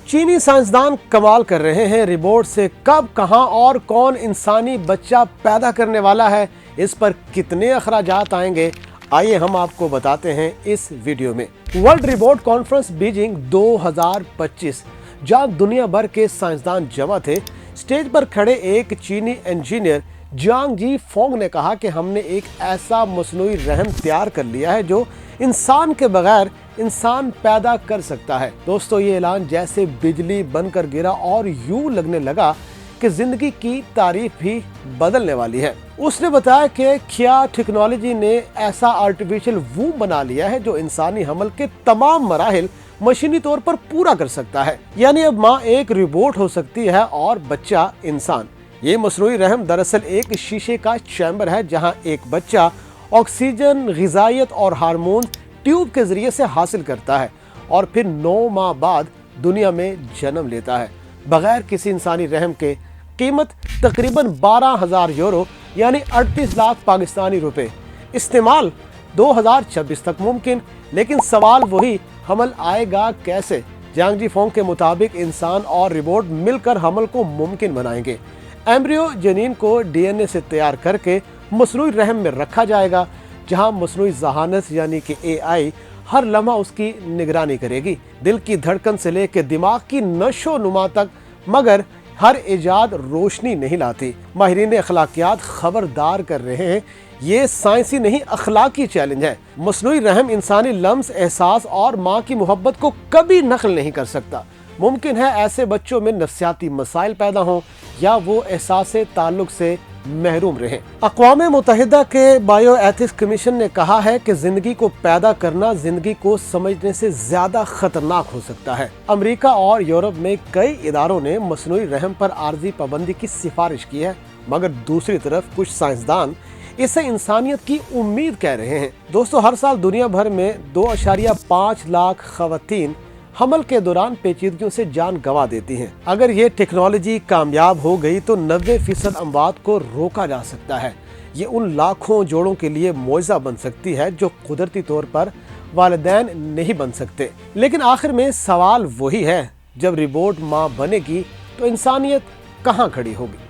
चीनी साइंसदान कमाल कर रहे हैं। रिपोर्ट से कब, कहां और कौन इंसानी बच्चा पैदा करने वाला है, इस पर कितने अखराजात आएंगे, आइए हम आपको बताते हैं इस वीडियो में। वर्ल्ड रिपोर्ट कॉन्फ्रेंस बीजिंग 2025, जहां दुनिया भर के साइंसदान जमा थे, स्टेज पर खड़े एक चीनी इंजीनियर जियांग जी फोंग ने कहा कि हमने एक ऐसा मसनूई रहम तैयार कर लिया है जो इंसान के बगैर इंसान पैदा कर सकता है। दोस्तों, ये ऐलान जैसे बिजली बनकर गिरा और यूं लगने लगा कि जिंदगी की तारीफ भी बदलने वाली है। उसने बताया कि क्या टेक्नोलॉजी ने ऐसा आर्टिफिशियल वूम बना लिया है जो इंसानी हमल के तमाम मराहिल मशीनी तौर पर पूरा कर सकता है। यानी अब माँ एक रोबोट हो सकती है और बच्चा इंसान। ये मसनूई रहम दरअसल एक शीशे का चैम्बर है जहाँ एक बच्चा ऑक्सीजन, ग़िज़ाइयत और हार्मोन ट्यूब के जरिए से हासिल करता है और फिर 9 माह बाद दुनिया में जन्म लेता है बगैर किसी इंसानी रहम के। कीमत तकरीबन 12,000 यूरो यानी 38 लाख पाकिस्तानी रुपए। इस्तेमाल 2026 तक मुमकिन, लेकिन सवाल वही, हमल आएगा कैसे? जियांग जी फोंग के मुताबिक इंसान और रोबोट मिलकर हमल को मुमकिन बनाएंगे। एम्ब्रियो जनीन को डीएनए से तैयार करके मसनूई रहम में रखा जाएगा, जहां मसनूई ज़हानत यानी कि एआई हर लम्हा उसकी निगरानी करेगी, दिल की धड़कन से लेकर दिमाग की नशो नुमा तक। मगर हर इजाद रोशनी नहीं लाती। माहिरीन अखलाकियात खबरदार कर रहे हैं, ये साइंसी नहीं अखलाकी चैलेंज है। मसनूई रहम इंसानी लम्स, एहसास और माँ की मोहब्बत को कभी नकल नहीं कर सकता। मुमकिन है ऐसे बच्चों में नफ्सियाती मसाइल पैदा हों या वो एहसास ताल्लुक से महरूम रहे। अक़वाम मुत्तहिदा के बायो एथिक्स कमीशन ने कहा है कि जिंदगी को पैदा करना जिंदगी को समझने से ज्यादा खतरनाक हो सकता है। अमेरिका और यूरोप में कई इदारों ने मसनूई रहम पर आर्जी पाबंदी की सिफारिश की है, मगर दूसरी तरफ कुछ साइंसदान इसे इंसानियत की उम्मीद कह रहे हैं। दोस्तों, हर साल दुनिया भर में 2.5 लाख खवातीन हमल के दौरान पेचीदगियों से जान गंवा देती हैं। अगर ये टेक्नोलॉजी कामयाब हो गई तो 90% अमवात को रोका जा सकता है। ये उन लाखों जोड़ों के लिए मुआवजा बन सकती है जो कुदरती तौर पर वालिदैन नहीं बन सकते। लेकिन आखिर में सवाल वही है, जब रोबोट माँ बनेगी तो इंसानियत कहाँ खड़ी होगी?